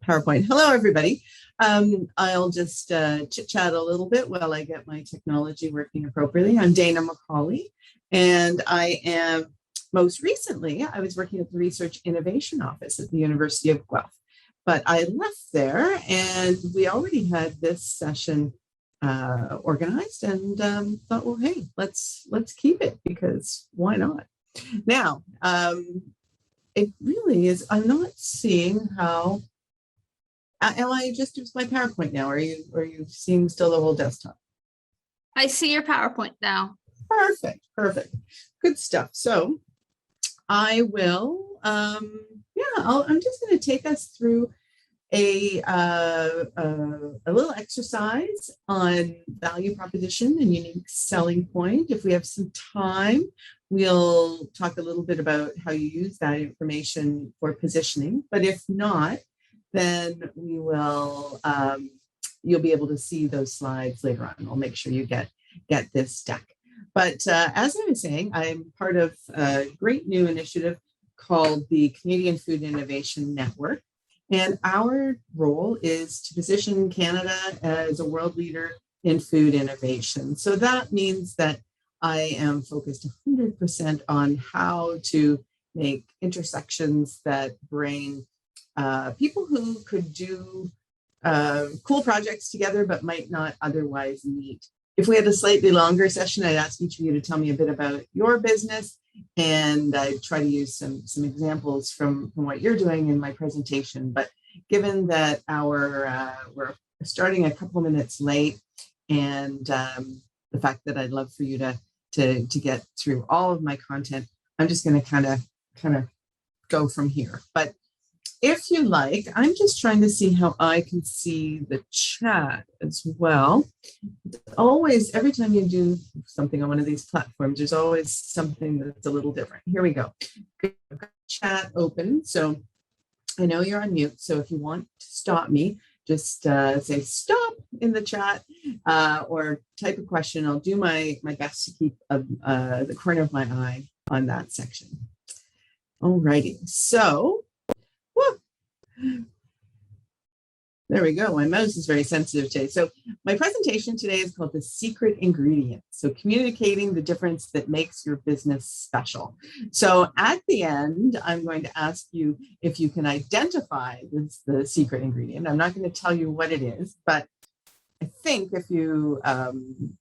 PowerPoint. Hello, everybody. I'll just chit chat a little bit while I get my technology working appropriately. I'm Dana McCauley, and I am most recently, I was working at the Research Innovation Office at the University of Guelph, but I left there and we already had this session organized and thought, well, hey, let's keep it because why not? Now, it really is, I'm not seeing how. Am I just use my PowerPoint now? Are you seeing still the whole desktop? I see your PowerPoint now. Perfect. Good stuff. So I will, I'm just going to take us through a little exercise on value proposition and unique selling point. If we have some time, we'll talk a little bit about how you use that information for positioning. But if not, then we will, you'll be able to see those slides later on. I'll make sure you get this deck. But as I was saying, I'm part of a great new initiative called the Canadian Food Innovation Network. And our role is to position Canada as a world leader in food innovation. So that means that I am focused 100% on how to make intersections that bring people who could do cool projects together, but might not otherwise meet. If we had a slightly longer session, I'd ask each of you to tell me a bit about your business, and I'd try to use some examples from what you're doing in my presentation. But given that we're starting a couple of minutes late, and the fact that I'd love for you to get through all of my content, I'm just going to kind of go from here. But if you like, I'm just trying to see how I can see the chat as well. Always, every time you do something on one of these platforms, there's always something that's a little different. Here we go. I've got chat open. So I know you're on mute. So if you want to stop me, just say stop in the chat or type a question. I'll do my best to keep the corner of my eye on that section. All righty. So there we go. My mouse is very sensitive today. So my presentation today is called The Secret Ingredient. So communicating the difference that makes your business special. So at the end, I'm going to ask you if you can identify the secret ingredient. I'm not going to tell you what it is, but I think if you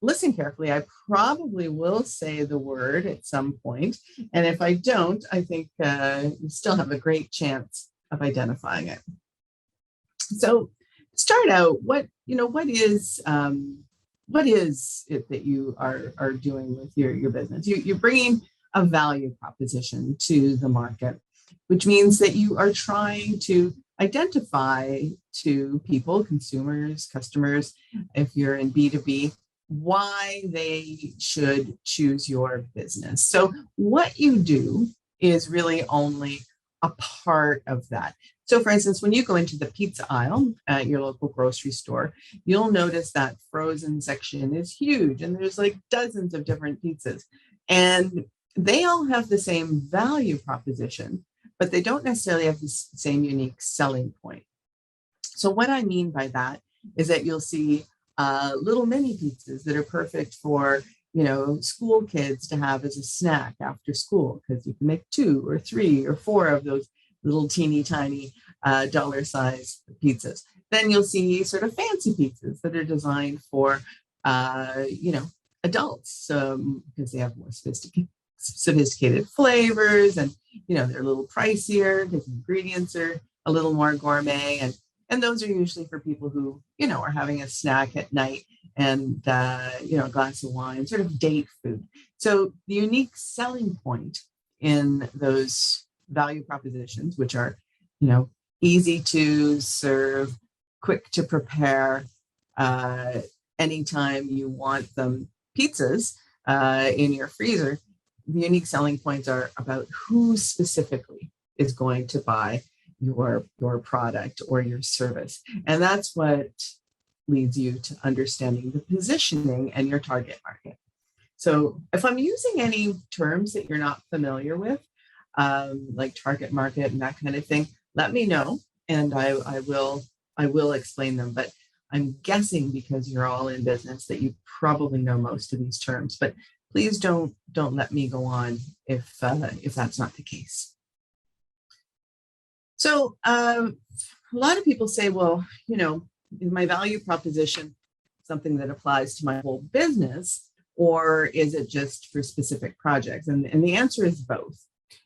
listen carefully, I probably will say the word at some point. And if I don't, I think you still have a great chance of identifying it. So start out, what is it that you are doing with your business? You're bringing a value proposition to the market, which means that you are trying to identify to people, consumers, customers, if you're in B2B, why they should choose your business. So what you do is really only a part of that. So for instance, when you go into the pizza aisle at your local grocery store, you'll notice that frozen section is huge and there's like dozens of different pizzas and they all have the same value proposition, but they don't necessarily have the same unique selling point. So what I mean by that is that you'll see little mini pizzas that are perfect for school kids to have as a snack after school, because you can make 2 or 3 or 4 of those little teeny tiny dollar size pizzas. Then you'll see sort of fancy pizzas that are designed for, adults because they have more sophisticated flavors and, they're a little pricier because ingredients are a little more gourmet. And those are usually for people who, are having a snack at night and, a glass of wine, sort of date food. So the unique selling point in those value propositions, which are, easy to serve, quick to prepare, anytime you want them, pizzas in your freezer, the unique selling points are about who specifically is going to buy your product or your service. And that's what leads you to understanding the positioning and your target market. So if I'm using any terms that you're not familiar with, like target market and that kind of thing, let me know. and I will explain them, but I'm guessing because you're all in business that you probably know most of these terms, but please don't let me go on if that's not the case. So a lot of people say, well, is my value proposition something that applies to my whole business, or is it just for specific projects? And the answer is both.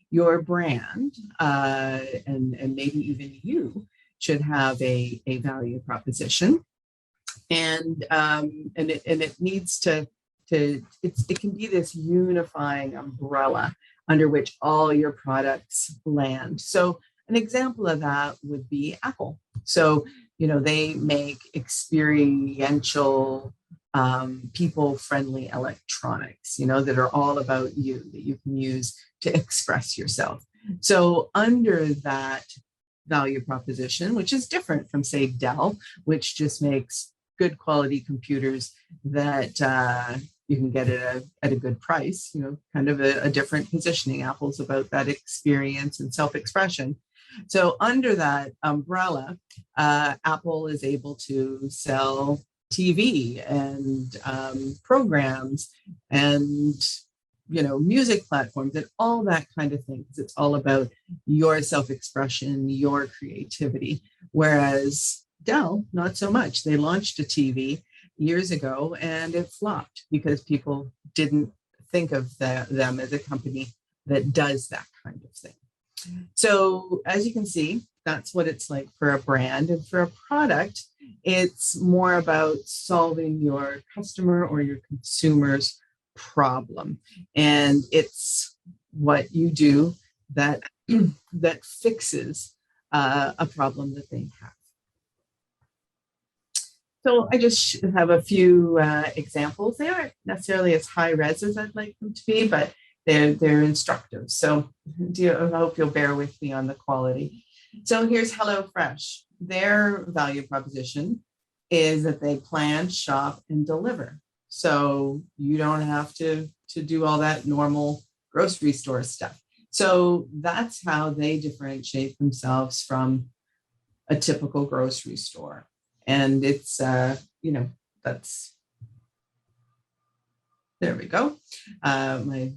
Your brand and maybe even you should have a value proposition, and it needs to it can be this unifying umbrella under which all your products land. So an example of that would be Apple. So they make experiential, people-friendly electronics, that are all about you, that you can use to express yourself. So under that value proposition, which is different from, say, Dell, which just makes good quality computers that you can get at a good price, kind of a different positioning. Apple's about that experience and self-expression. So under that umbrella, Apple is able to sell TV and programs and music platforms and all that kind of thing. It's all about your self-expression, your creativity. Whereas Dell, not so much. They launched a TV years ago and it flopped because people didn't think of them as a company that does that kind of thing. So as you can see, that's what it's like for a brand. And for a product, it's more about solving your customer or your consumer's problem. And it's what you do that fixes a problem that they have. So I just have a few examples. They aren't necessarily as high res as I'd like them to be, but they're instructive. So I hope you'll bear with me on the quality. So here's HelloFresh. Their value proposition is that they plan, shop, and deliver. So you don't have to do all that normal grocery store stuff. So that's how they differentiate themselves from a typical grocery store. And it's, that's, there we go. My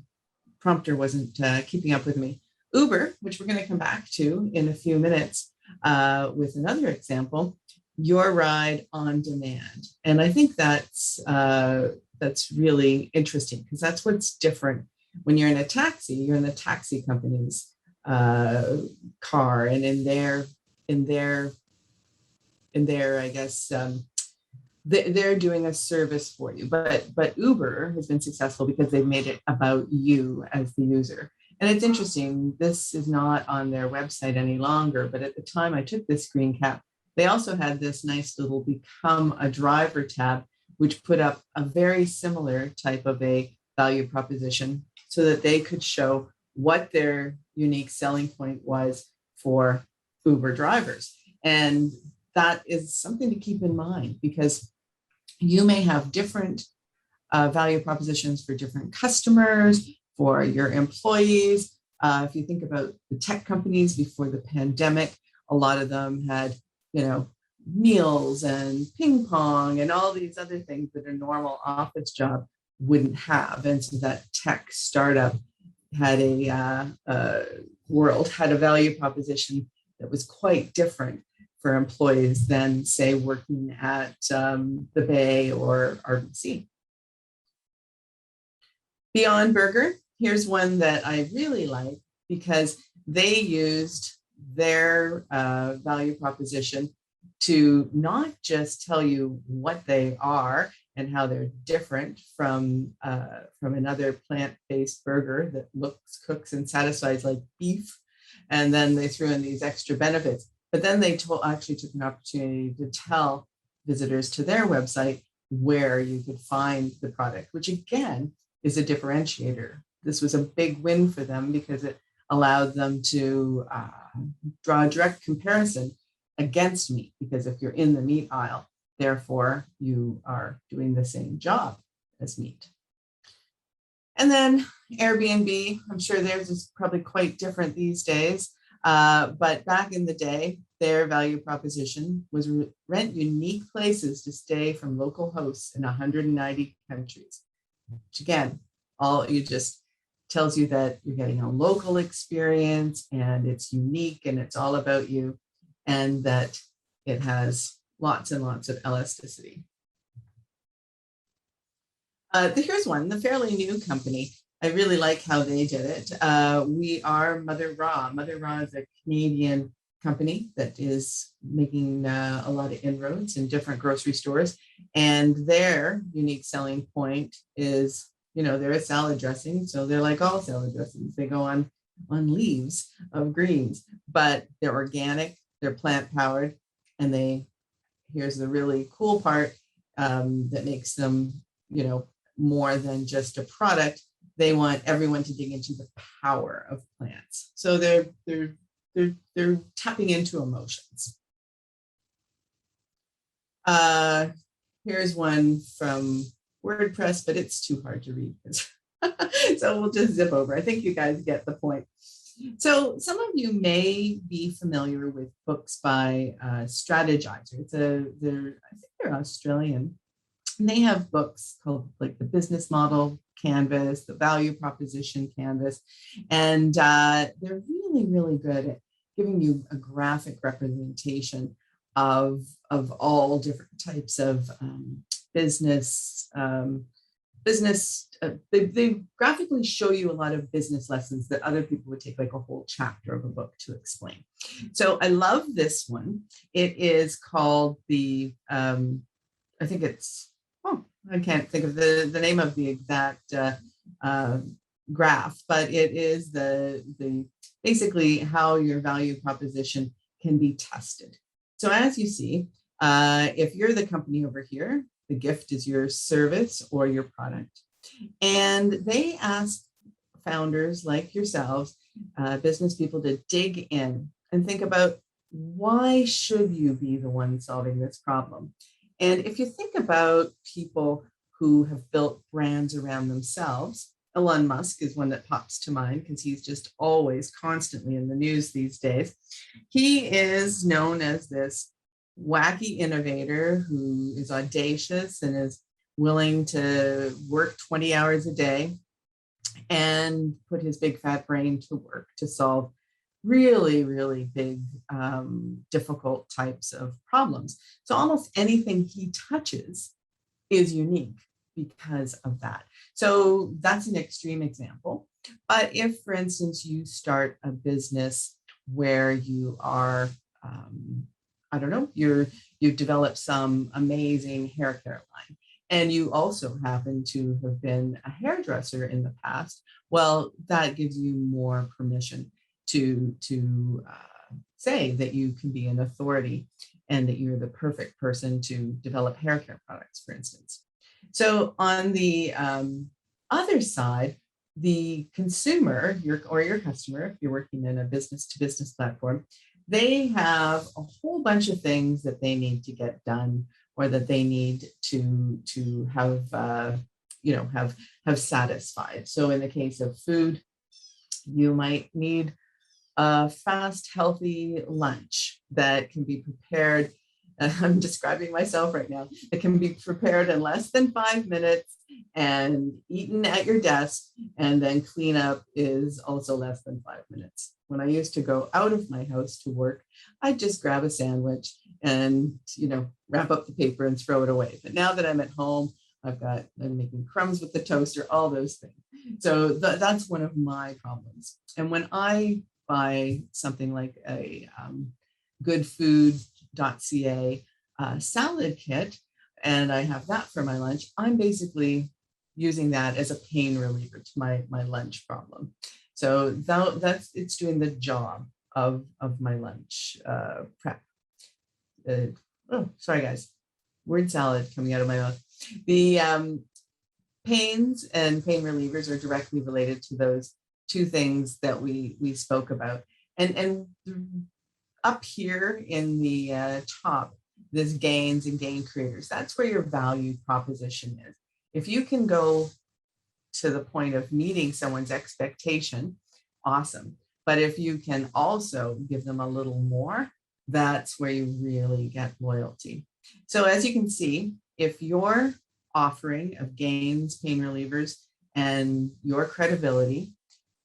prompter wasn't keeping up with me. Uber, which we're going to come back to in a few minutes with another example, your ride on demand. And I think that's really interesting because that's what's different. When you're in a taxi, you're in the taxi company's car, and in their, I guess, they're doing a service for you. But Uber has been successful because they've made it about you as the user. And it's interesting, this is not on their website any longer, but at the time I took this screen cap, they also had this nice little become a driver tab, which put up a very similar type of a value proposition so that they could show what their unique selling point was for Uber drivers. And that is something to keep in mind because you may have different value propositions for different customers, for your employees. If you think about the tech companies before the pandemic, a lot of them had, meals and ping pong and all these other things that a normal office job wouldn't have. And so that tech startup had a value proposition that was quite different for employees than, say, working at the Bay or RBC. Beyond Burger, here's one that I really like because they used their value proposition to not just tell you what they are and how they're different from another plant-based burger that looks, cooks, and satisfies like beef, and then they threw in these extra benefits. But then they actually took an opportunity to tell visitors to their website where you could find the product, which again is a differentiator. This was a big win for them because it allowed them to draw a direct comparison against meat, because if you're in the meat aisle, therefore you are doing the same job as meat. And then Airbnb, I'm sure theirs is probably quite different these days. But back in the day, their value proposition was rent unique places to stay from local hosts in 190 countries. Which again, all you just tells you that you're getting a local experience and it's unique and it's all about you, and that it has lots and lots of elasticity. Here's one, the fairly new company. I really like how they did it. We are Mother Raw. Mother Raw is a Canadian company that is making a lot of inroads in different grocery stores. And their unique selling point is, they're a salad dressing. So they're like all salad dressings. They go on leaves of greens, but they're organic, they're plant powered, and here's the really cool part that makes them, more than just a product. They want everyone to dig into the power of plants. So they're tapping into emotions. Here's one from WordPress, but it's too hard to read. So we'll just zip over. I think you guys get the point. So some of you may be familiar with books by Strategizer. I think they're Australian. And they have books called like the Business Model Canvas, the Value Proposition Canvas, and they're really, really good at giving you a graphic representation of all different types of business. They graphically show you a lot of business lessons that other people would take like a whole chapter of a book to explain. So I love this one. It is called I think it's, I can't think of the name of the exact graph, but it is the basically how your value proposition can be tested. So as you see, if you're the company over here, the gift is your service or your product. And they ask founders like yourselves, business people, to dig in and think about, why should you be the one solving this problem? And if you think about people who have built brands around themselves, Elon Musk is one that pops to mind because he's just always constantly in the news these days. He is known as this wacky innovator who is audacious and is willing to work 20 hours a day and put his big fat brain to work to solve really, really big, difficult types of problems. So almost anything he touches is unique because of that. So that's an extreme example. But if, for instance, you start a business where you are, I don't know, you've developed some amazing hair care line, and you also happen to have been a hairdresser in the past, well, that gives you more permission to say that you can be an authority and that you're the perfect person to develop hair care products, for instance. So on the other side, the consumer, your customer, if you're working in a business-to-business platform, they have a whole bunch of things that they need to get done, or that they need to have satisfied. So in the case of food, you might need a fast, healthy lunch that can be prepared. I'm describing myself right now. It can be prepared in less than 5 minutes and eaten at your desk, and then cleanup is also less than 5 minutes. When I used to go out of my house to work, I'd just grab a sandwich and, wrap up the paper and throw it away. But now that I'm at home, I'm making crumbs with the toaster, all those things. So that's one of my problems. And when I buy something like a goodfood.ca salad kit, and I have that for my lunch, I'm basically using that as a pain reliever to my lunch problem. So it's doing the job of my lunch prep. Sorry guys, word salad coming out of my mouth. The pains and pain relievers are directly related to those two things that we spoke about. And up here in the top, this gains and gain creators, that's where your value proposition is. If you can go to the point of meeting someone's expectation, awesome. But if you can also give them a little more, that's where you really get loyalty. So as you can see, if your offering of gains, pain relievers, and your credibility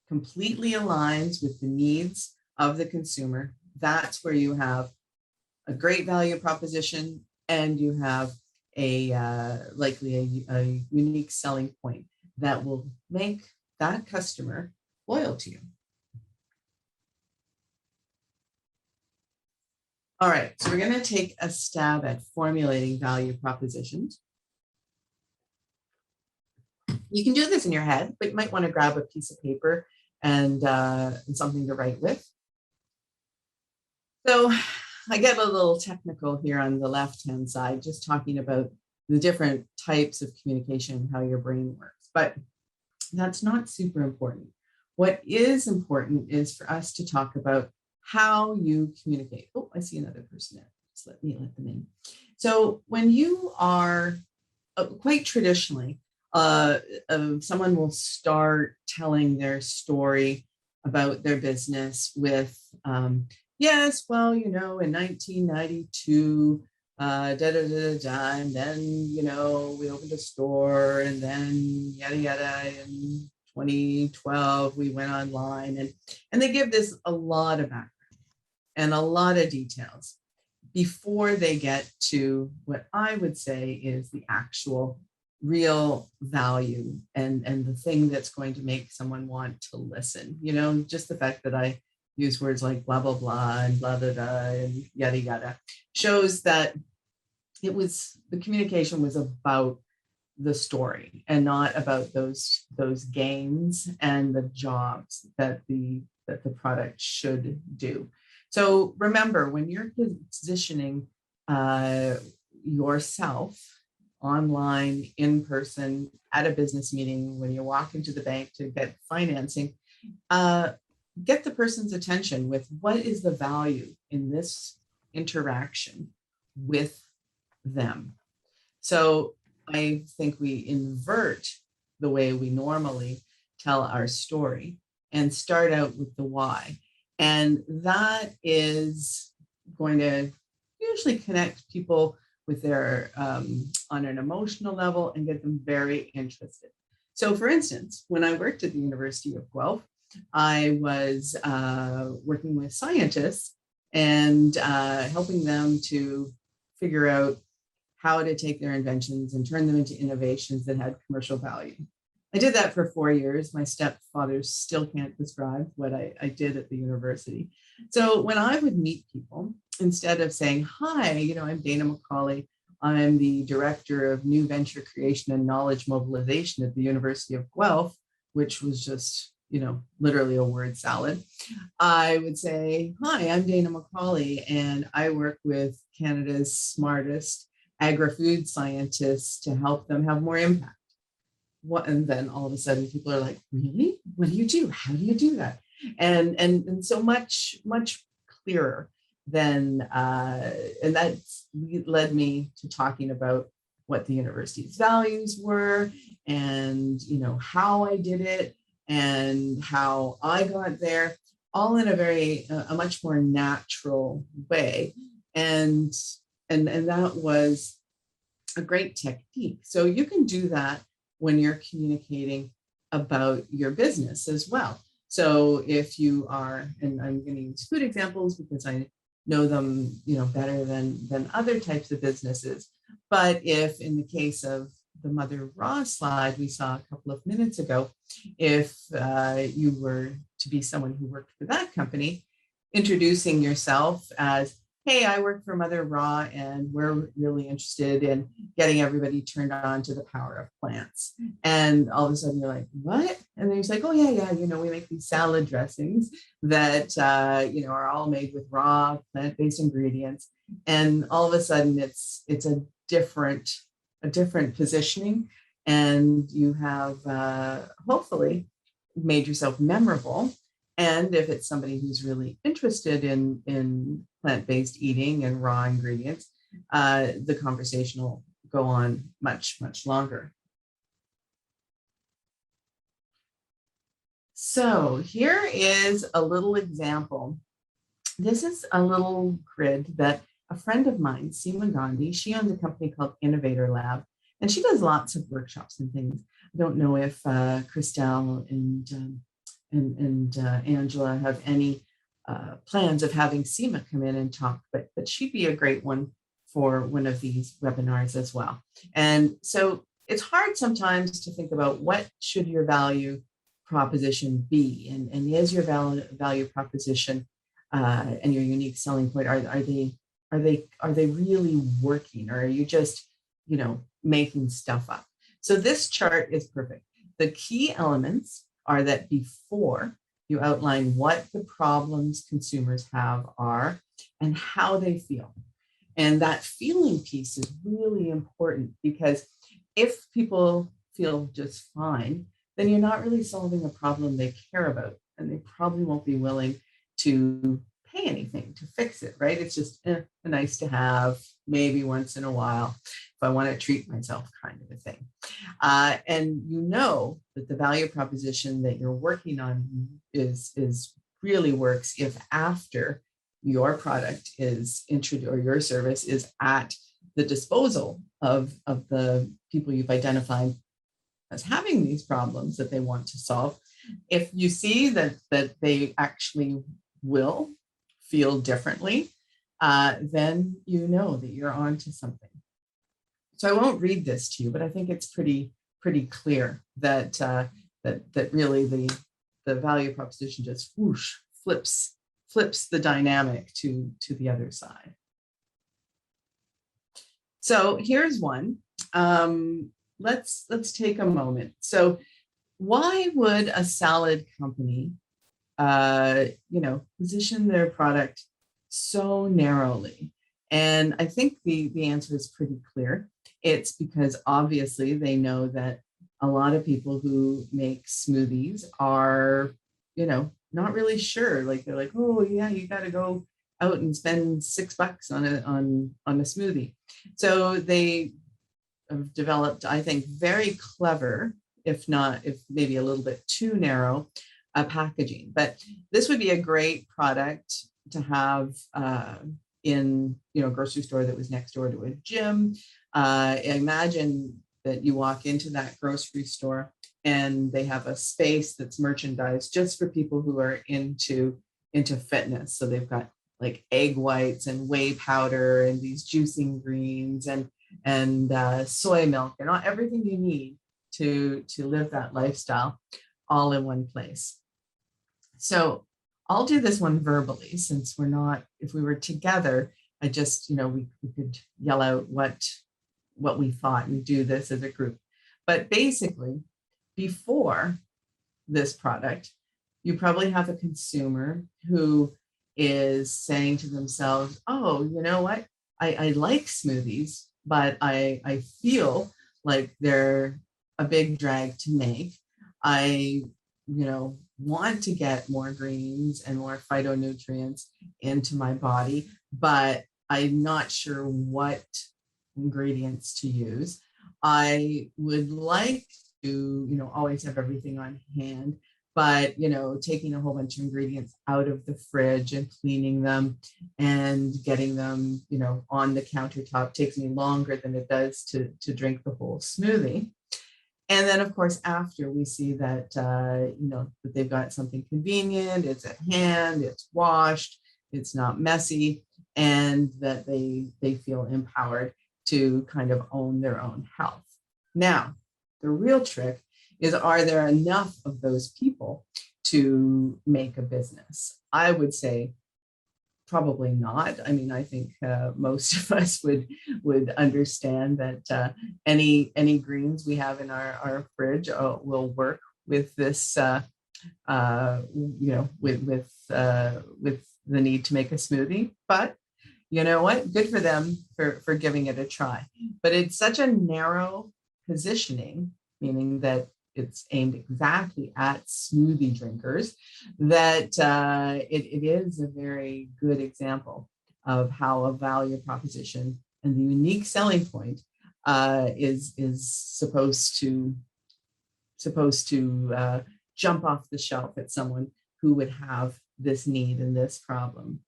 completely aligns with the needs of the consumer, that's where you have a great value proposition and you have a likely a unique selling point that will make that customer loyal to you. All right, so we're going to take a stab at formulating value propositions. You can do this in your head, but you might want to grab a piece of paper and something to write with. So I get a little technical here on the left-hand side, just talking about the different types of communication, how your brain works, but that's not super important. What is important is for us to talk about how you communicate. Oh, I see another person there. Just let them in. So when you are quite traditionally, someone will start telling their story about their business with, yes, well, you know, in 1992, and then, you know, we opened a store, and then yada, yada, in 2012, we went online, and they give this a lot of background and a lot of details before they get to what I would say is the actual real value and the thing that's going to make someone want to listen. You know, just the fact that I use words like blah, blah, blah, and blah, blah, blah, and yada, yada, shows that the communication was about the story and not about those gains and the jobs that the product should do. So remember, when you're positioning yourself online, in person, at a business meeting, when you walk into the bank to get financing, get the person's attention with what is the value in this interaction with them. So I think we invert the way we normally tell our story and start out with the why. And that is going to usually connect people with their on an emotional level and get them very interested. So for instance, when I worked at the University of Guelph, I was working with scientists and helping them to figure out how to take their inventions and turn them into innovations that had commercial value. I did that for 4 years. My stepfather still can't describe what I did at the university. So when I would meet people, instead of saying, hi, you know, I'm Dana McCauley, I'm the director of new venture creation and knowledge mobilization at the University of Guelph, which was just, you know, literally a word salad. I would say, hi, I'm Dana McCauley, and I work with Canada's smartest agri-food scientists to help them have more impact. And then all of a sudden people are like, really? What do you do? How do you do that? And so much clearer than, and that led me to talking about what the university's values were and, you know, how I did it and how I got there, all in a much more natural way. And that was a great technique. So you can do that when you're communicating about your business as well. So if you are, and I'm going to use food examples because I know them, you know, better than other types of businesses. But if in the case of the Mother Raw slide we saw a couple of minutes ago, if you were to be someone who worked for that company, introducing yourself as, hey, I work for Mother Raw and we're really interested in getting everybody turned on to the power of plants. And all of a sudden you're like, what? And then he's like, oh yeah, you know, we make these salad dressings that, you know, are all made with raw plant-based ingredients. And all of a sudden it's a different positioning, and you have hopefully made yourself memorable. And if it's somebody who's really interested in plant-based eating and raw ingredients, the conversation will go on much longer. So here is a little example this is a little grid that a friend of mine, Seema Gandhi, she owns a company called Innovator Lab, and she does lots of workshops and things. I don't know if Christelle and Angela have any plans of having Seema come in and talk, but she'd be a great one for one of these webinars as well. And so it's hard sometimes to think about what should your value proposition be, and is your value proposition and your unique selling point, are they really working, or are you just making stuff up? So this chart is perfect. The key elements are that before you outline what the problems consumers have are and how they feel. And that feeling piece is really important, because if people feel just fine, then you're not really solving a problem they care about, and they probably won't be willing to pay anything to fix it, right? It's just a nice to have, maybe once in a while, if I want to treat myself, kind of a thing. And you know that the value proposition that you're working on is really works if after your product is introduced, or your service is at the disposal of the people you've identified as having these problems that they want to solve. If you see that they actually will feel differently, then you know that you're onto something. So I won't read this to you, but I think it's pretty clear that that really the value proposition just whoosh flips the dynamic to the other side. So here's one. Let's take a moment. So why would a salad company position their product so narrowly? And I think the answer is pretty clear. It's because obviously they know that a lot of people who make smoothies are, not really sure. Like they're like, oh yeah, you got to go out and spend $6 on a smoothie. So they have developed, I think, very clever, if maybe a little bit too narrow, packaging. But this would be a great product to have in a grocery store that was next door to a gym. Imagine that you walk into that grocery store and they have a space that's merchandised just for people who are into fitness. So they've got like egg whites and whey powder and these juicing greens and soy milk and everything you need to live that lifestyle all in one place. So I'll do this one verbally, since if we were together, I just, we could yell out what we thought and do this as a group. But basically, before this product, you probably have a consumer who is saying to themselves, oh, you know what? I like smoothies, but I feel like they're a big drag to make. I, want to get more greens and more phytonutrients into my body, but I'm not sure what ingredients to use. I would like to, always have everything on hand, but, taking a whole bunch of ingredients out of the fridge and cleaning them and getting them, on the countertop takes me longer than it does to drink the whole smoothie. And then, of course, after we see that, that they've got something convenient, it's at hand, it's washed, it's not messy, and that they feel empowered to kind of own their own health. Now, the real trick is, are there enough of those people to make a business? I would say probably not. I mean, I think most of us would understand that any greens we have in our fridge will work with this, with the need to make a smoothie. But you know what? Good for them for giving it a try. But it's such a narrow positioning, meaning that it's aimed exactly at smoothie drinkers, that it is a very good example of how a value proposition and the unique selling point is supposed to jump off the shelf at someone who would have this need and this problem.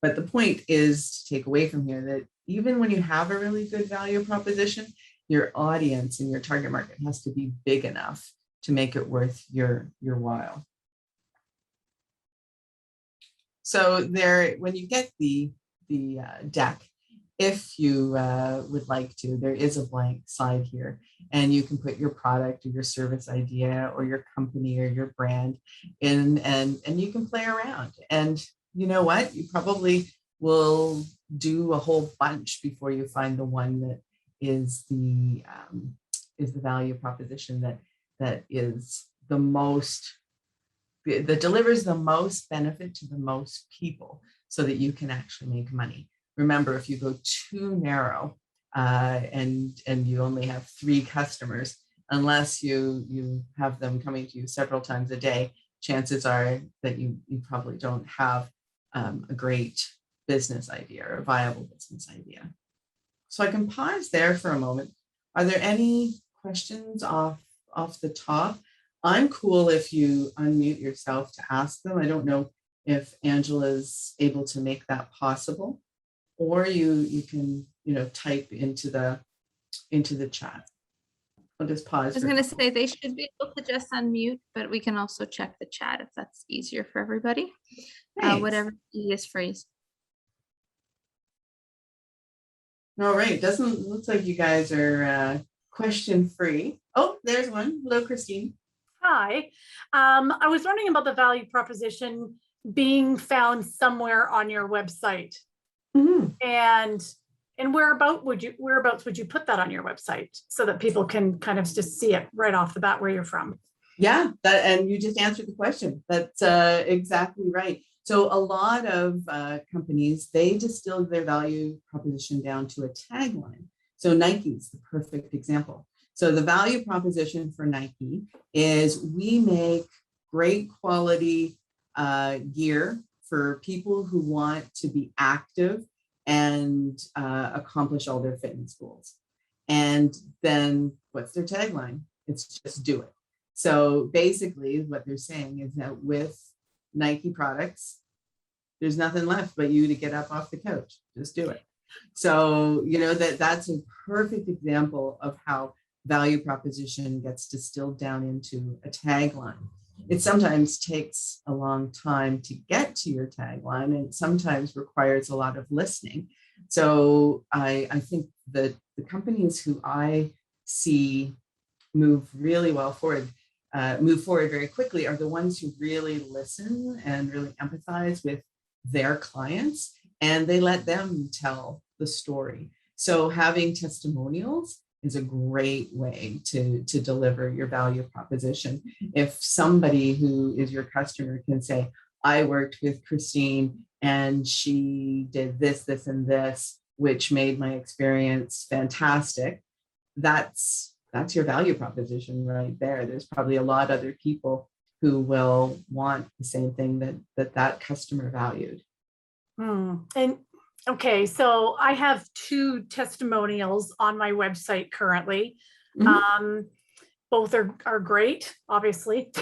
But the point is to take away from here that even when you have a really good value proposition, your audience and your target market has to be big enough to make it worth your while. So there, when you get the deck, if you would like to, there is a blank slide here, and you can put your product or your service idea or your company or your brand in, and you can play around. And you know what? You probably will do a whole bunch before you find the one that is the value proposition that is the most, that delivers the most benefit to the most people, so that you can actually make money. Remember, if you go too narrow and you only have 3 customers, unless you have them coming to you several times a day, chances are that you probably don't have a great business idea or a viable business idea. So I can pause there for a moment. Are there any questions off the top? I'm cool if you unmute yourself to ask them. I don't know if Angela's able to make that possible, or you can type into the chat. I'll just pause. I was going to say they should be able to just unmute, but we can also check the chat if that's easier for everybody. Whatever the easiest phrase. All right, looks like you guys are question free. Oh, there's one. Hello, Christine. Hi. I was wondering about the value proposition being found somewhere on your website. Mm-hmm. And whereabouts would you put that on your website so that people can kind of just see it right off the bat where you're from? Yeah, and you just answered the question. That's exactly right. So a lot of companies, they distill their value proposition down to a tagline. So Nike's the perfect example. So the value proposition for Nike is we make great quality gear for people who want to be active and accomplish all their fitness goals. And then what's their tagline? It's just do it. So basically what they're saying is that with Nike products, there's nothing left but you to get up off the couch. Just do it. So, that's a perfect example of how value proposition gets distilled down into a tagline. It sometimes takes a long time to get to your tagline, and sometimes requires a lot of listening. So I think that the companies who I see move really well forward, move forward very quickly, are the ones who really listen and really empathize with their clients, and they let them tell the story. So having testimonials is a great way to deliver your value proposition. If somebody who is your customer can say, I worked with Christine and she did this, this, and this, which made my experience fantastic, that's your value proposition right there. There's probably a lot of other people who will want the same thing that customer valued. And okay, so I have 2 testimonials on my website currently. Mm-hmm. Both are great, obviously.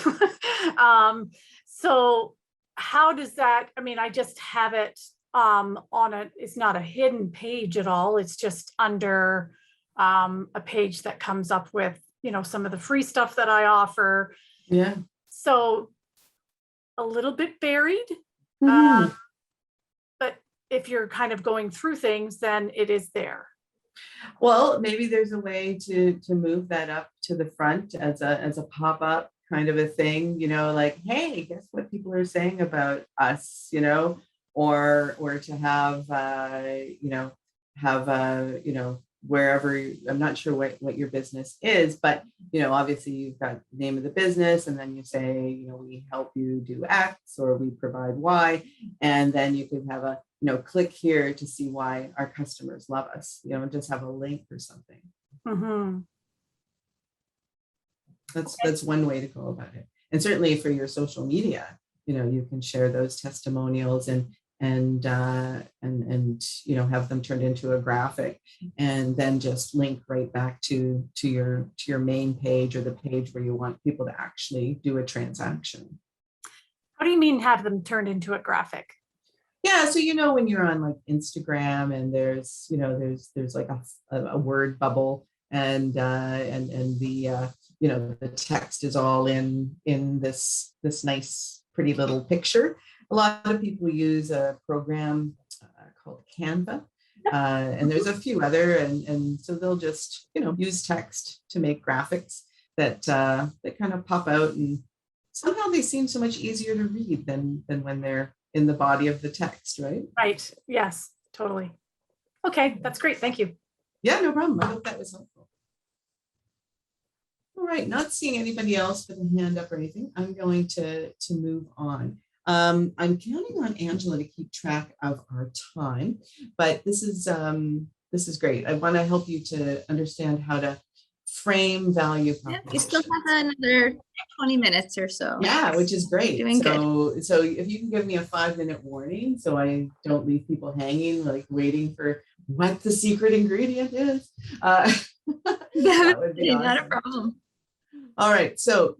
So how does that, I just have it it's not a hidden page at all. It's just under a page that comes up with, some of the free stuff that I offer. Yeah. So a little bit buried. Mm-hmm. But if you're kind of going through things, then it is there. Well, maybe there's a way to move that up to the front as a pop-up kind of a thing, like, hey, guess what people are saying about us, or to have wherever, I'm not sure what your business is, but obviously you've got the name of the business, and then you say, we help you do X, or we provide Y, and then you could have a click here to see why our customers love us, just have a link or something. Mm-hmm. That's one way to go about it. And certainly for your social media, you can share those testimonials and have them turned into a graphic, and then just link right back to your main page, or the page where you want people to actually do a transaction. How do you mean have them turned into a graphic? Yeah, so when you're on like Instagram and there's like a word bubble and the text is all in this nice pretty little picture. A lot of people use a program called Canva, and there's a few other, and so they'll just use text to make graphics that kind of pop out, and somehow they seem so much easier to read than when they're in the body of the text, right? Right. Yes, totally. Okay, that's great. Thank you. Yeah, no problem. I hope that was helpful. All right, not seeing anybody else with a hand up or anything, I'm going to move on. I'm counting on Angela to keep track of our time, but this is great. I want to help you to understand how to frame value Yeah, propositions. we still have another 20 minutes or so. Yeah, which is great. Doing good. So if you can give me a 5-minute warning so I don't leave people hanging, like waiting for what the secret ingredient is. That would be awesome. Not a problem. All right, so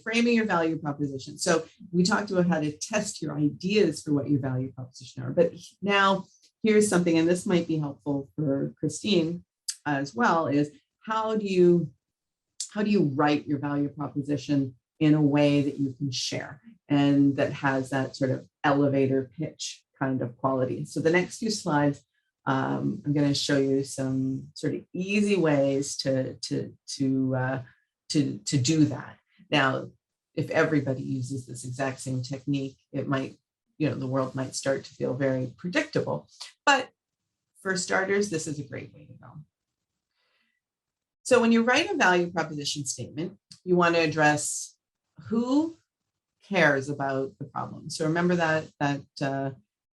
framing your value proposition. So we talked about how to test your ideas for what your value proposition are, but now here's something, and this might be helpful for Christine as well, is how do you write your value proposition in a way that you can share and that has that sort of elevator pitch kind of quality. So the next few slides, I'm going to show you some sort of easy ways to do that. Now, if everybody uses this exact same technique, it might, the world might start to feel very predictable. But for starters, this is a great way to go. So when you write a value proposition statement, you want to address who cares about the problem. So remember that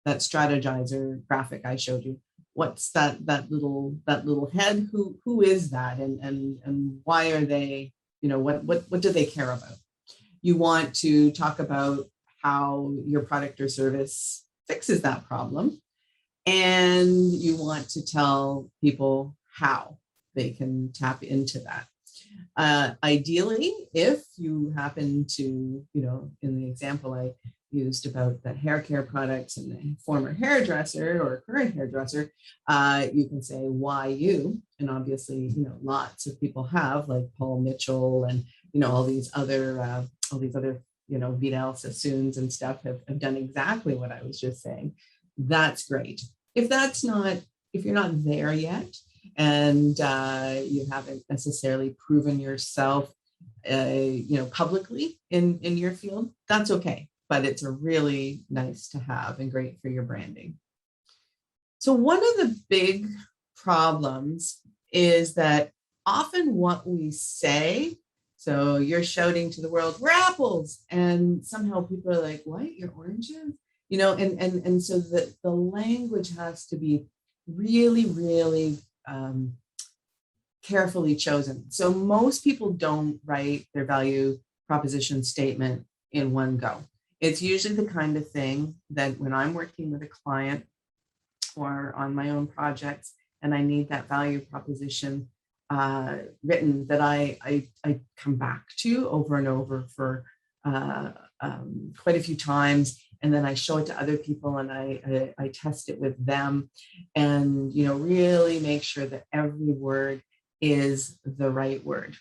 strategizer graphic I showed you. What's that little head? Who is that, and why are they? What do they care about? You want to talk about how your product or service fixes that problem, and you want to tell people how they can tap into that. Ideally, if you happen to, in the example I used about the hair care products and the former hairdresser or current hairdresser, you can say why you, and obviously, lots of people have, like Paul Mitchell and, all these other, Vidal Sassoons and stuff have done exactly what I was just saying. That's great. If you're not there yet, and you haven't necessarily proven yourself, publicly in your field, that's okay. But it's a really nice to have and great for your branding. So one of the big problems is that often what we say, so you're shouting to the world, we're apples, and somehow people are like, what, you're oranges? And so the language has to be really, really carefully chosen. So most people don't write their value proposition statement in one go. It's usually the kind of thing that when I'm working with a client or on my own projects and I need that value proposition written, that I come back to over and over for quite a few times. And then I show it to other people and I test it with them and, really make sure that every word is the right word.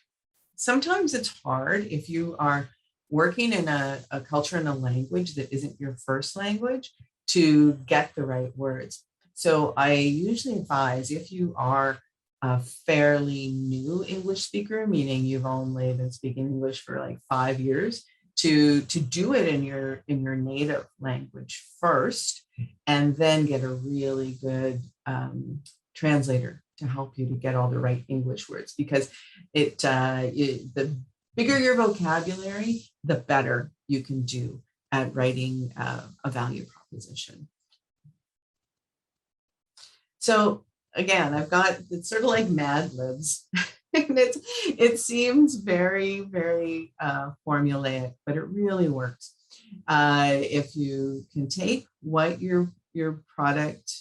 Sometimes it's hard if you are working in a culture and a language that isn't your first language to get the right words. So I usually advise, if you are a fairly new English speaker, meaning you've only been speaking English for like 5 years, to do it in your native language first, and then get a really good translator to help you to get all the right English words, because the bigger your vocabulary, the better you can do at writing a value proposition. So again, I've got, it's sort of like Mad Libs. And it seems very, very formulaic, but it really works. If you can take what your product,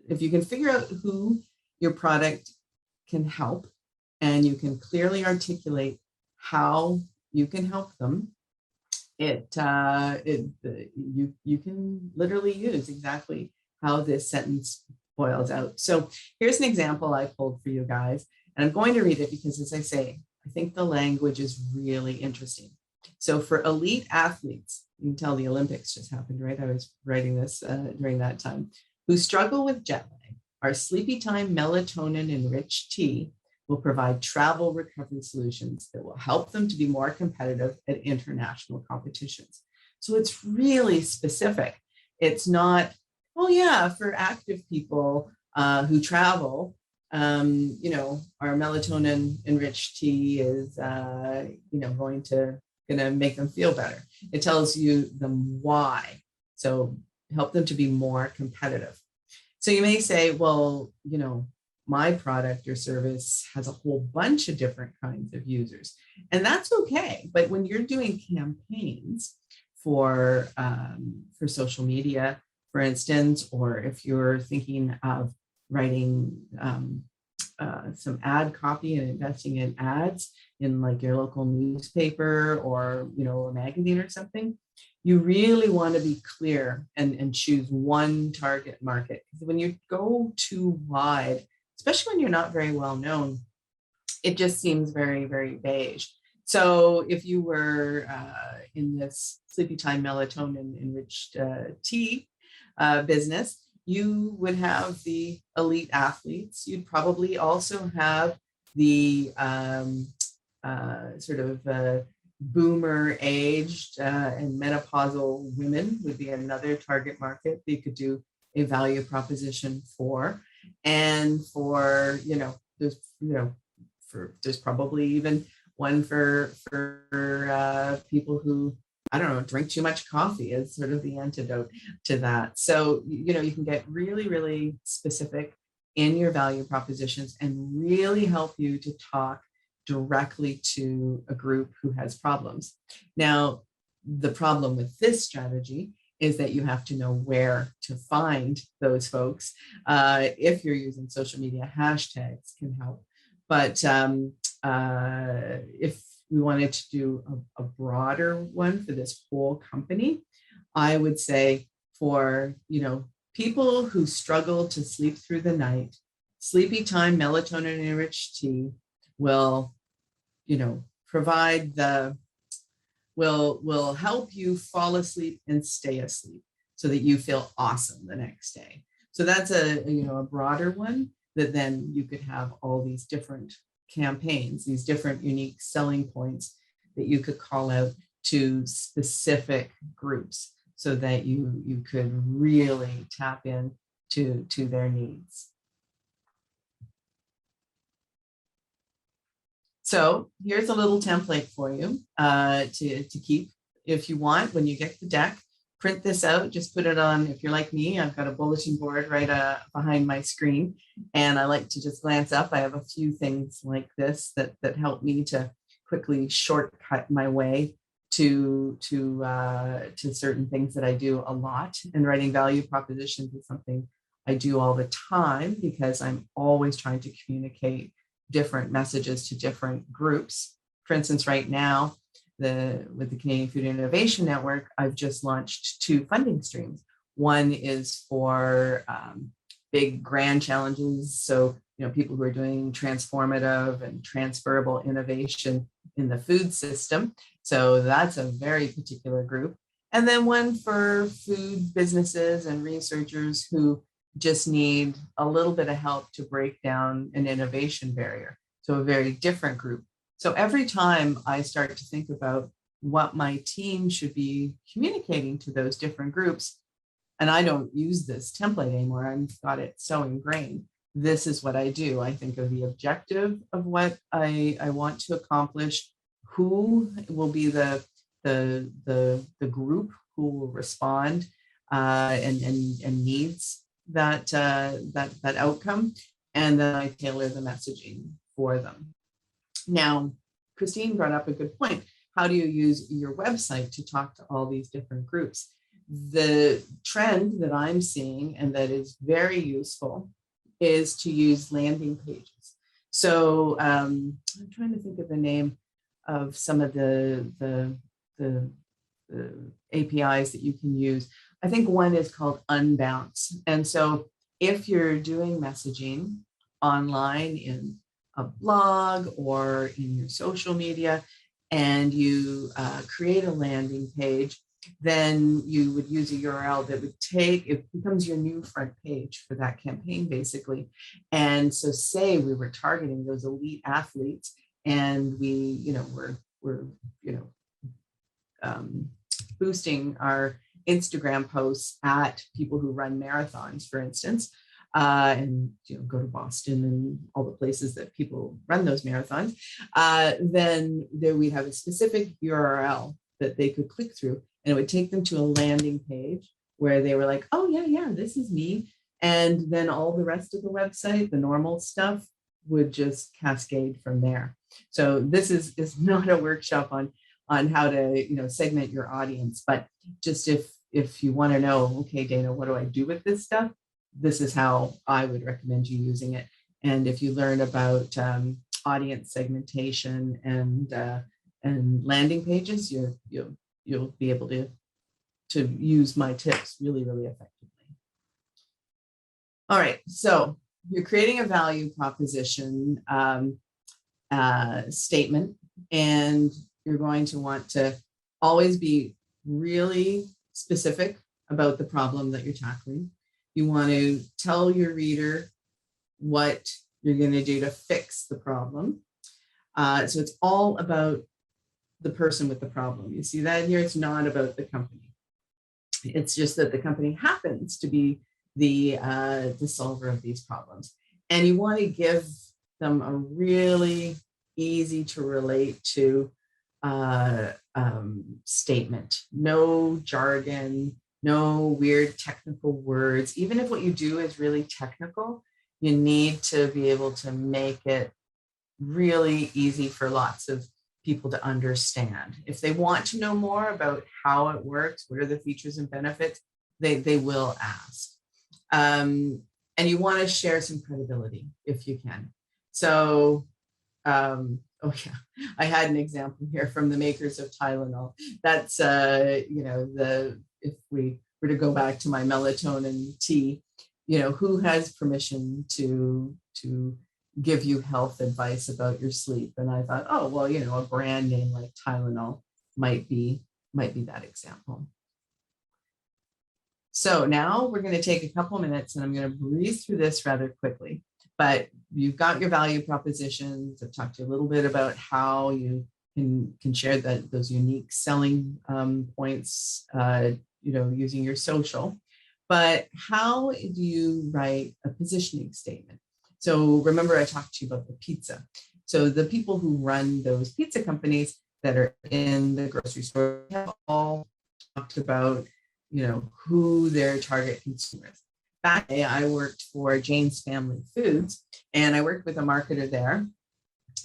if you can figure out who your product can help, and you can clearly articulate how you can help them, you can literally use exactly how this sentence boils out. So here's an example I pulled for you guys, and I'm going to read it because, as I say, I think the language is really interesting. So for elite athletes, you can tell the Olympics just happened, right? I was writing this during that time, who struggle with jet lag, our sleepy time melatonin enriched tea will provide travel recovery solutions that will help them to be more competitive at international competitions. So it's really specific. It's not, oh yeah, for active people who travel, our melatonin enriched tea is, going to make them feel better. It tells you the why. So help them to be more competitive. So you may say, well, my product or service has a whole bunch of different kinds of users, and that's okay. But when you're doing campaigns for social media, for instance, or if you're thinking of writing some ad copy and investing in ads in like your local newspaper or a magazine or something, you really want to be clear and choose one target market. Because when you go too wide, especially when you're not very well known, it just seems very, very beige. So if you were in this sleepy time melatonin enriched tea business, you would have the elite athletes. You'd probably also have the boomer aged and menopausal women would be another target market they could do a value proposition for. And for, there's probably even one for people who, I don't know, drink too much coffee as sort of the antidote to that. So, you can get really, really specific in your value propositions and really help you to talk directly to a group who has problems. Now, the problem with this strategy is that you have to know where to find those folks. If you're using social media, hashtags can help. But if we wanted to do a broader one for this whole company, I would say for, people who struggle to sleep through the night, sleepy time melatonin enriched tea will, provide will help you fall asleep and stay asleep so that you feel awesome the next day. So that's a broader one that then you could have all these different campaigns, these different unique selling points that you could call out to specific groups so that you could really tap in to their needs. So here's a little template for you to keep if you want. When you get the deck, print this out, just put it on. If you're like me, I've got a bulletin board right behind my screen, and I like to just glance up. I have a few things like this that help me to quickly shortcut my way to certain things that I do a lot. And writing value propositions is something I do all the time because I'm always trying to communicate different messages to different groups. For instance, right now, with the Canadian Food Innovation Network, I've just launched 2 funding streams. One is for big grand challenges. So, people who are doing transformative and transferable innovation in the food system. So that's a very particular group. And then one for food businesses and researchers who just need a little bit of help to break down an innovation barrier. So a very different group. So every time I start to think about what my team should be communicating to those different groups, and I don't use this template anymore, I've got it so ingrained, this is what I do. I think of the objective of what I want to accomplish, who will be the group who will respond and needs that outcome, and then I tailor the messaging for them. Now, Christine brought up a good point. How do you use your website to talk to all these different groups? The trend that I'm seeing and that is very useful is to use landing pages. So I'm trying to think of the name of some of the APIs that you can use. I think one is called Unbounce. And so if you're doing messaging online in a blog or in your social media, and you create a landing page, then you would use a URL that would it becomes your new front page for that campaign, basically. And so say we were targeting those elite athletes, and we, we're boosting our Instagram posts at people who run marathons, for instance, and go to Boston and all the places that people run those marathons, then there we'd have a specific URL that they could click through, and it would take them to a landing page where they were like, oh yeah, this is me. And then all the rest of the website, the normal stuff, would just cascade from there. So this is not a workshop on how to segment your audience, but just if you want to know, okay, Dana, what do I do with this stuff? This is how I would recommend you using it. And if you learn about audience segmentation and landing pages, you'll be able to use my tips really, really effectively. All right, so you're creating a value proposition statement, and you're going to want to always be really specific about the problem that you're tackling. You want to tell your reader what you're going to do to fix the problem. So it's all about the person with the problem. You see that here? It's not about the company. It's just that the company happens to be the solver of these problems. And you want to give them a really easy to relate to statement. No jargon, no weird technical words. Even if what you do is really technical, you need to be able to make it really easy for lots of people to understand. If they want to know more about how it works, what are the features and benefits, they will ask. And you want to share some credibility if you can. So, oh yeah, I had an example here from the makers of Tylenol. That's, if we were to go back to my melatonin tea, who has permission to give you health advice about your sleep? And I thought, oh, well, a brand name like Tylenol might be that example. So now we're going to take a couple minutes, and I'm going to breeze through this rather quickly. But you've got your value propositions. I've talked to you a little bit about how you can share those unique selling points, using your social. But how do you write a positioning statement? So remember, I talked to you about the pizza. So the people who run those pizza companies that are in the grocery store have all talked about, who their target consumer is. Back then, I worked for Jane's Family Foods, and I worked with a marketer there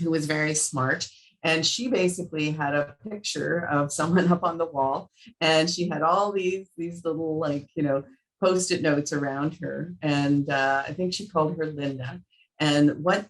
who was very smart. And she basically had a picture of someone up on the wall, and she had all these little Post-it notes around her. And I think she called her Linda. And what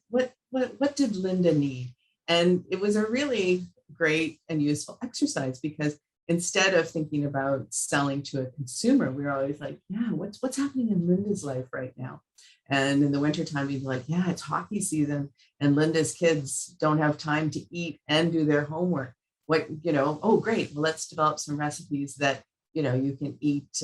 did Linda need? And it was a really great and useful exercise, because instead of thinking about selling to a consumer, we were always like, yeah, what's happening in Linda's life right now? And in the wintertime, we'd be like, yeah, it's hockey season, and Linda's kids don't have time to eat and do their homework. Oh, great. Well, let's develop some recipes that, you can eat,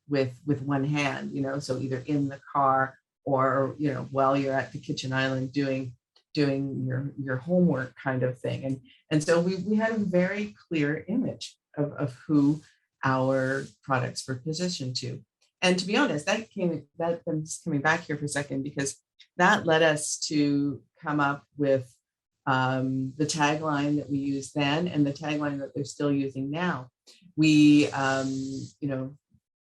with one hand, so either in the car or, while you're at the kitchen island doing your homework kind of thing. And so we had a very clear image of who our products were positioned to. And to be honest, I'm coming back here for a second, because that led us to come up with the tagline that we used then and the tagline that they're still using now. We,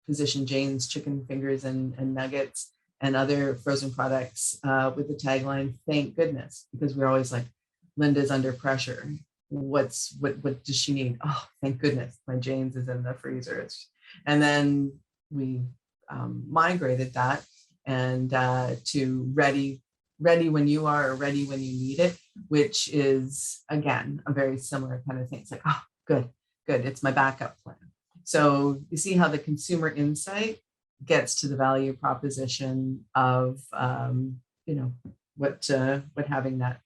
position Jane's chicken fingers and nuggets and other frozen products with the tagline, thank goodness, because we're always like, Linda's under pressure. What does she need? Oh, thank goodness, my Jane's is in the freezer. And then we migrated that and to ready when you are, or ready when you need it, which is, again, a very similar kind of thing. It's like, oh, good, good. It's my backup plan. So you see how the consumer insight gets to the value proposition of, what having that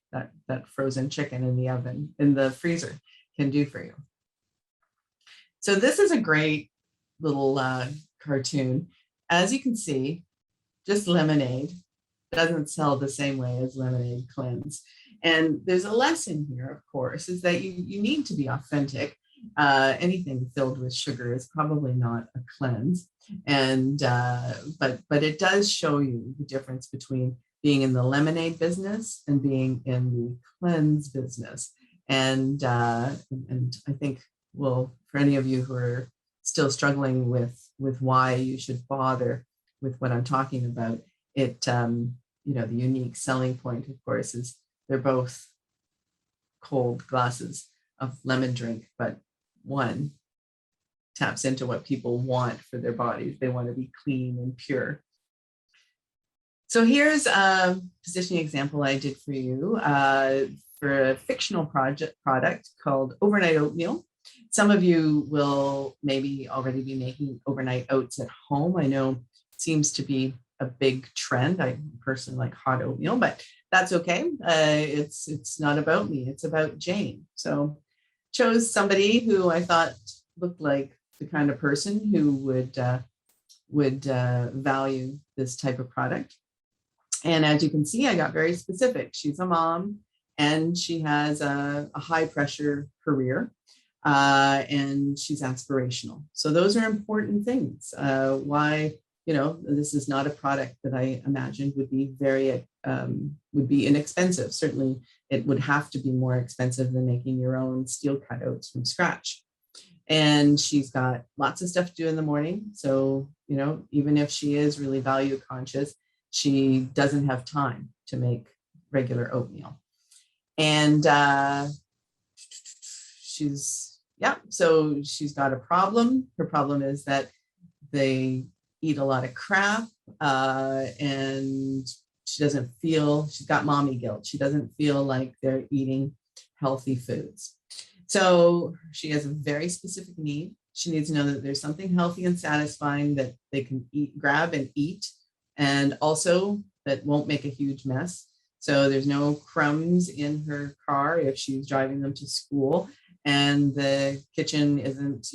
frozen chicken in the oven, in the freezer, can do for you. So this is a great little cartoon. As you can see, just lemonade doesn't sell the same way as lemonade cleanse. And there's a lesson here, of course, is that you need to be authentic. Anything filled with sugar is probably not a cleanse. And but it does show you the difference between being in the lemonade business and being in the cleanse business. And I think, well, for any of you who are still struggling with why you should bother with what I'm talking about, it, the unique selling point, of course, is they're both cold glasses of lemon drink, but one taps into what people want for their bodies. They want to be clean and pure. So here's a positioning example I did for you for a fictional product called overnight oatmeal. Some of you will maybe already be making overnight oats at home. I know it seems to be a big trend. I personally like hot oatmeal, but that's okay. It's not about me. It's about Jane. So chose somebody who I thought looked like the kind of person who would value this type of product. And as you can see, I got very specific. She's a mom and she has a high pressure career and she's aspirational. So those are important things. Why, this is not a product that I imagined would be would be inexpensive. Certainly it would have to be more expensive than making your own steel cut oats from scratch. And she's got lots of stuff to do in the morning. So, even if she is really value conscious, she doesn't have time to make regular oatmeal. And so she's got a problem. Her problem is that they eat a lot of crap and she's got mommy guilt. She doesn't feel like they're eating healthy foods. So she has a very specific need. She needs to know that there's something healthy and satisfying that they can grab and eat, and also that won't make a huge mess. So there's no crumbs in her car if she's driving them to school, and the kitchen isn't,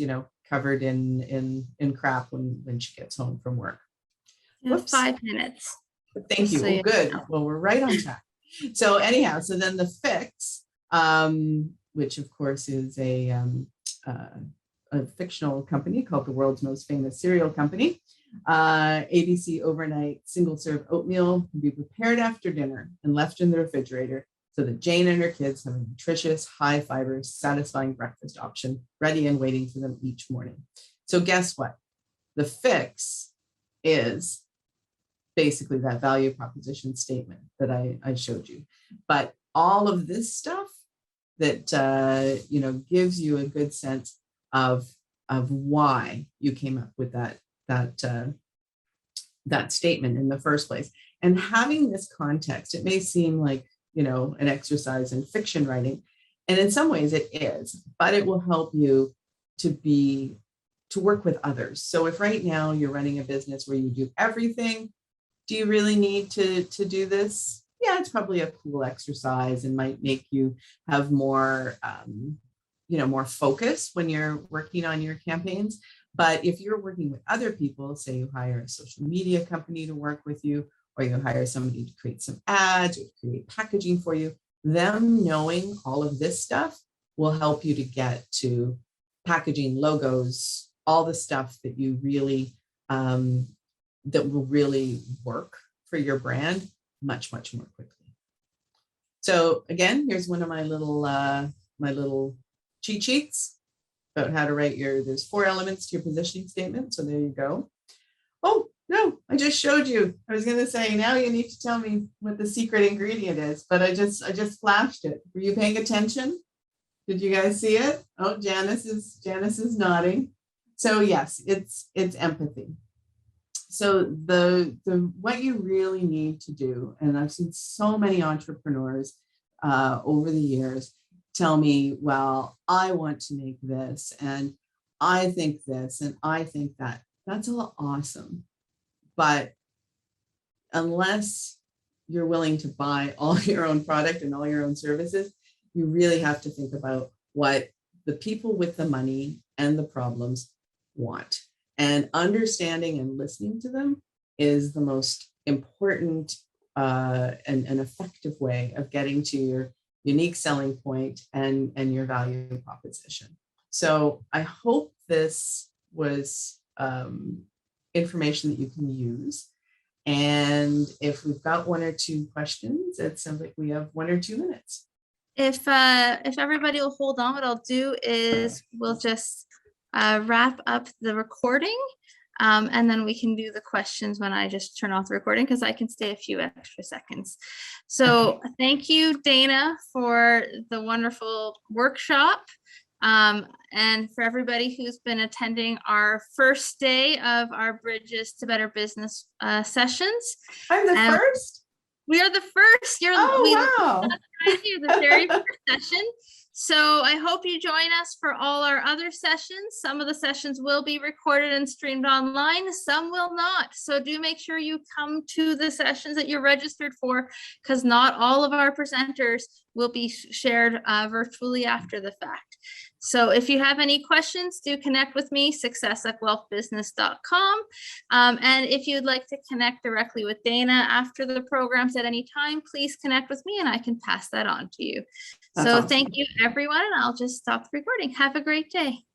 covered in crap when she gets home from work. Whoops. 5 minutes. Thank you. So, good. Well, we're right on track. So anyhow, so then the fix, which of course is a fictional company called the world's most famous cereal company. ABC overnight single serve oatmeal can be prepared after dinner and left in the refrigerator so that Jane and her kids have a nutritious, high fiber, satisfying breakfast option ready and waiting for them each morning. So guess what? The fix is basically that value proposition statement that I showed you. But all of this stuff that gives you a good sense of why you came up with that statement in the first place. And having this context, it may seem like an exercise in fiction writing, and in some ways it is, but it will help you to work with others. So if right now you're running a business where you do everything, do you really need to do this? Yeah, it's probably a cool exercise and might make you have more, more focus when you're working on your campaigns. But if you're working with other people, say you hire a social media company to work with you, or you hire somebody to create some ads or create packaging for you, them knowing all of this stuff will help you to get to packaging, logos, all the stuff that you really, that will really work for your brand much, much more quickly. So again, here's one of my little cheat sheets about how to write there's 4 elements to your positioning statement. So there you go. Oh, no, I just showed you. I was going to say, now you need to tell me what the secret ingredient is, but I just flashed it. Were you paying attention? Did you guys see it? Oh, Janice is nodding. So yes, it's empathy. So the what you really need to do, and I've seen so many entrepreneurs over the years tell me, well, I want to make this, and I think this, and I think that. That's all awesome. But unless you're willing to buy all your own product and all your own services, you really have to think about what the people with the money and the problems want. And understanding and listening to them is the most important and effective way of getting to your unique selling point and your value proposition. So I hope this was information that you can use. And if we've got 1 or 2 questions, it sounds like we have 1 or 2 minutes. If everybody will hold on, what I'll do is we'll just wrap up the recording, and then we can do the questions when I just turn off the recording, because I can stay a few extra seconds. So thank you, Dana, for the wonderful workshop. And for everybody who's been attending our first day of our Bridges to Better Business sessions. I'm the first? We are the first. Wow. You're the very first session. So I hope you join us for all our other sessions. Some of the sessions will be recorded and streamed online. Some will not. So do make sure you come to the sessions that you're registered for, because not all of our presenters will be shared virtually after the fact. So if you have any questions, do connect with me, success@guelphbusiness.com. And if you'd like to connect directly with Dana after the programs at any time, please connect with me and I can pass that on to you. That's so awesome. Thank you, everyone. And I'll just stop the recording. Have a great day.